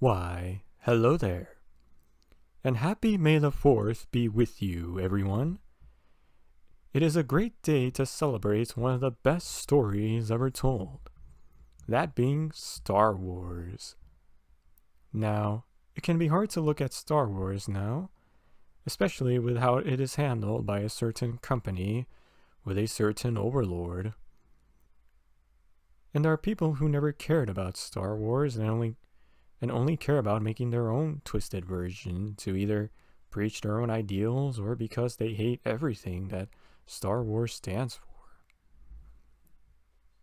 Why, hello there, and happy May the 4th be with you, everyone. It is a great day to celebrate one of the best stories ever told, that being Star Wars. Now, it can be hard to look at Star Wars now, especially with how it is handled by a certain company with a certain overlord. And there are people who never cared about Star Wars and only care about making their own twisted version to either preach their own ideals or because they hate everything that Star Wars stands for.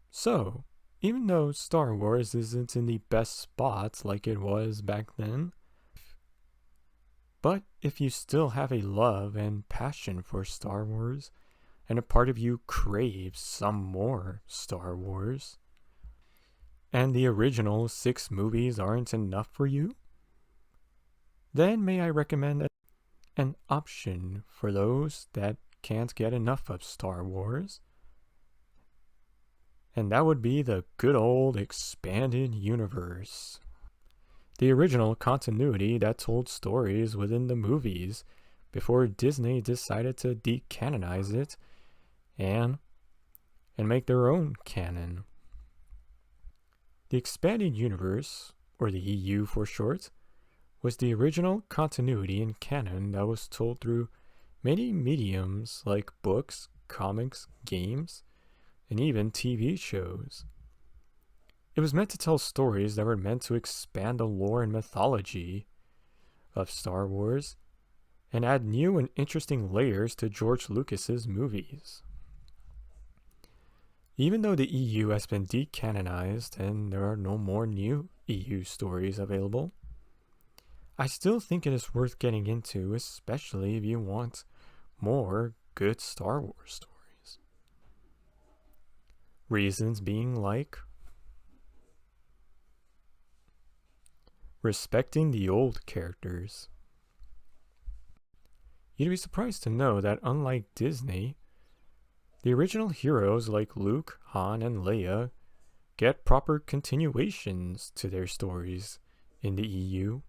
So, even though Star Wars isn't in the best spots like it was back then, but if you still have a love and passion for Star Wars, and a part of you craves some more Star Wars, and the original 6 movies aren't enough for you, then may I recommend an option for those that can't get enough of Star Wars. And that would be the good old expanded universe. The original continuity that told stories within the movies before Disney decided to decanonize it and make their own canon. The expanded universe, or the EU for short, was the original continuity and canon that was told through many mediums like books, comics, games, and even TV shows. It was meant to tell stories that were meant to expand the lore and mythology of Star Wars and add new and interesting layers to George Lucas's movies. Even though the EU has been decanonized and there are no more new EU stories available, I still think it is worth getting into, especially if you want more good Star Wars stories. Reasons being like respecting the old characters. You'd be surprised to know that unlike Disney, the original heroes like Luke, Han, and Leia get proper continuations to their stories in the EU.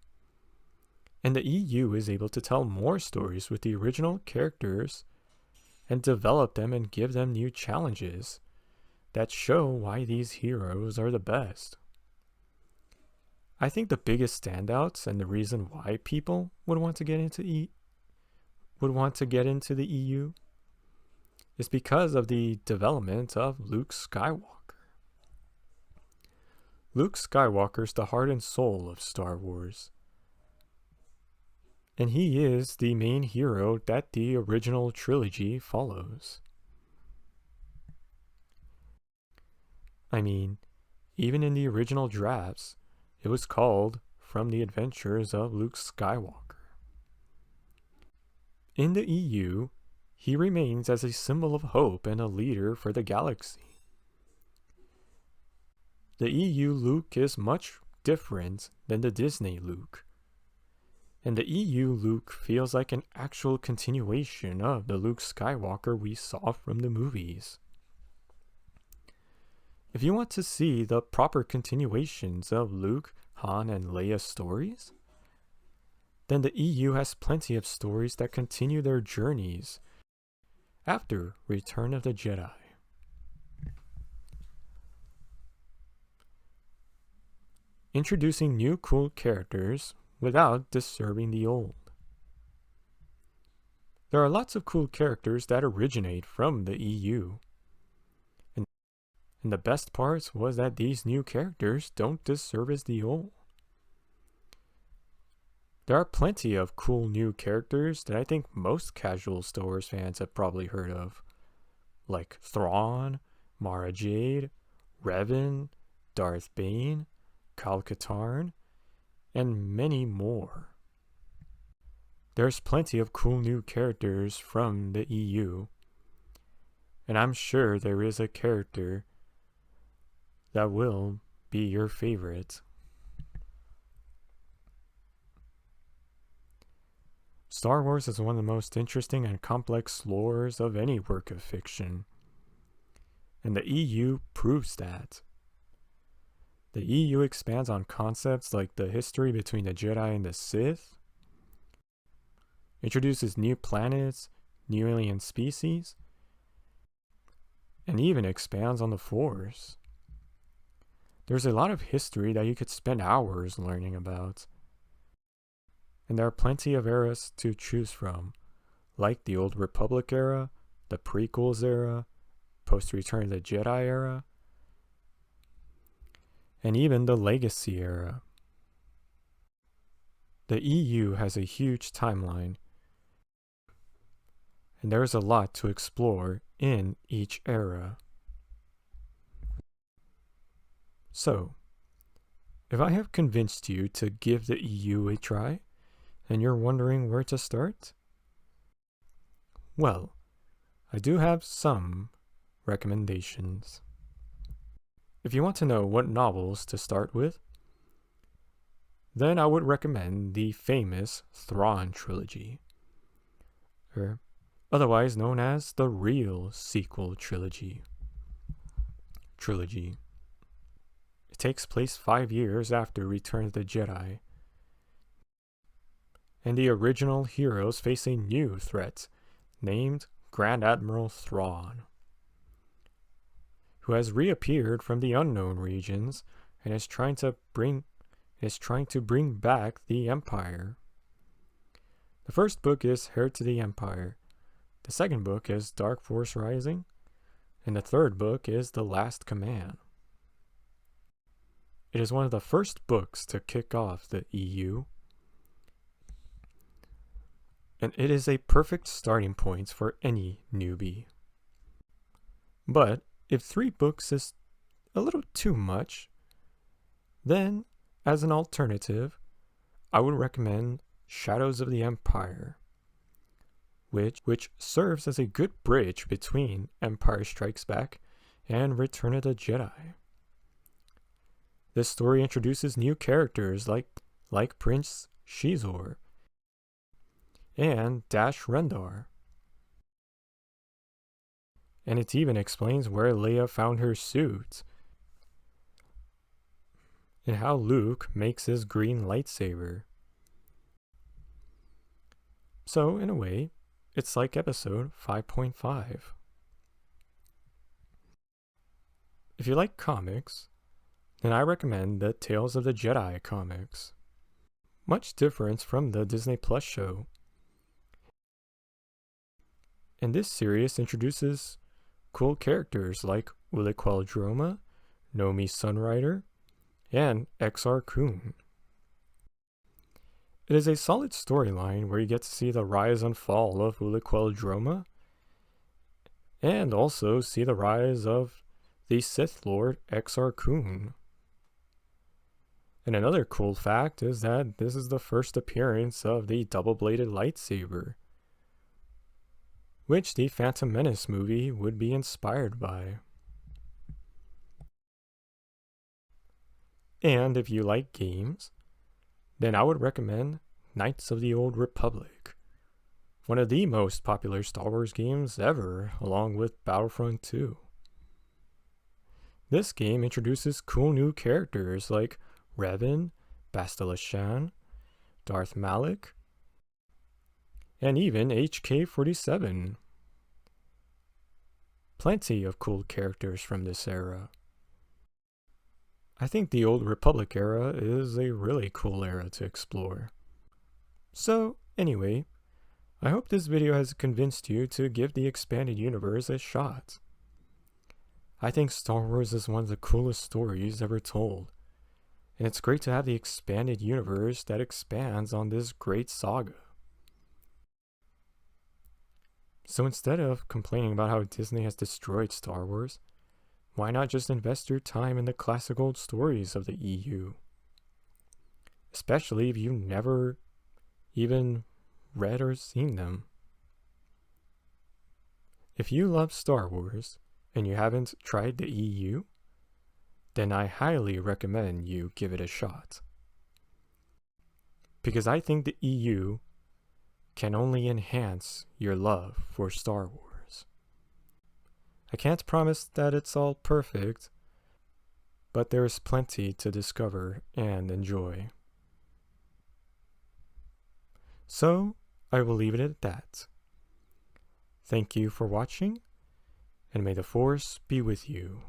And the EU is able to tell more stories with the original characters and develop them and give them new challenges that show why these heroes are the best. I think the biggest standouts and the reason why people would want to get into the EU is because of the development of Luke Skywalker. Luke Skywalker's the heart and soul of Star Wars. And he is the main hero that the original trilogy follows. I mean, even in the original drafts, it was called From the Adventures of Luke Skywalker. In the EU, he remains as a symbol of hope and a leader for the galaxy. The EU Luke is much different than the Disney Luke. And the EU Luke feels like an actual continuation of the Luke Skywalker we saw from the movies. If you want to see the proper continuations of Luke, Han, and Leia stories, then the EU has plenty of stories that continue their journeys after Return of the Jedi. Introducing new cool characters without disturbing the old. There are lots of cool characters that originate from the EU. And the best part was that these new characters don't disservice the old. There are plenty of cool new characters that I think most casual Star Wars fans have probably heard of, like Thrawn, Mara Jade, Revan, Darth Bane, Kyle Katarn, and many more. There's plenty of cool new characters from the EU, and I'm sure there is a character that will be your favorite. Star Wars is one of the most interesting and complex lores of any work of fiction, and the EU proves that. The EU expands on concepts like the history between the Jedi and the Sith, introduces new planets, new alien species, and even expands on the Force. There's a lot of history that you could spend hours learning about. And there are plenty of eras to choose from, like the Old Republic era, the prequels era, post-Return of the Jedi era, and even the Legacy era. The EU has a huge timeline, and there's a lot to explore in each era. So, if I have convinced you to give the EU a try, and you're wondering where to start, well, I do have some recommendations. If you want to know what novels to start with, then I would recommend the famous Thrawn trilogy, or otherwise known as the real sequel trilogy. It takes place 5 years after Return of the Jedi, and the original heroes face a new threat named Grand Admiral Thrawn, who has reappeared from the unknown regions and is trying to bring back the Empire. The first book is Heir to the Empire. The second book is Dark Force Rising, and the third book is The Last Command. It is one of the first books to kick off the EU, and it is a perfect starting point for any newbie. But if 3 books is a little too much, then, as an alternative, I would recommend Shadows of the Empire, which serves as a good bridge between Empire Strikes Back and Return of the Jedi. This story introduces new characters like Prince Xizor and Dash Rendar. And it even explains where Leia found her suit, and how Luke makes his green lightsaber. So, in a way, it's like episode 5.5. If you like comics, then I recommend the Tales of the Jedi comics. Much different from the Disney Plus show. And this series introduces cool characters like Ulic Qel-Droma, Nomi Sunrider, and Exar Kun. It is a solid storyline where you get to see the rise and fall of Ulic Qel-Droma, and also see the rise of the Sith Lord Exar Kun. And another cool fact is that this is the first appearance of the double-bladed lightsaber, which the Phantom Menace movie would be inspired by. And if you like games, then I would recommend Knights of the Old Republic, one of the most popular Star Wars games ever, along with Battlefront 2. This game introduces cool new characters like Revan, Bastila Shan, Darth Malak, and even HK-47. Plenty of cool characters from this era. I think the Old Republic era is a really cool era to explore. So, anyway, I hope this video has convinced you to give the expanded universe a shot. I think Star Wars is one of the coolest stories ever told, and it's great to have the expanded universe that expands on this great saga. So instead of complaining about how Disney has destroyed Star Wars, why not just invest your time in the classic old stories of the EU? Especially if you never even read or seen them. If you love Star Wars and you haven't tried the EU, then I highly recommend you give it a shot. Because I think the EU can only enhance your love for Star Wars. I can't promise that it's all perfect, but there is plenty to discover and enjoy. So, I will leave it at that. Thank you for watching, and may the Force be with you.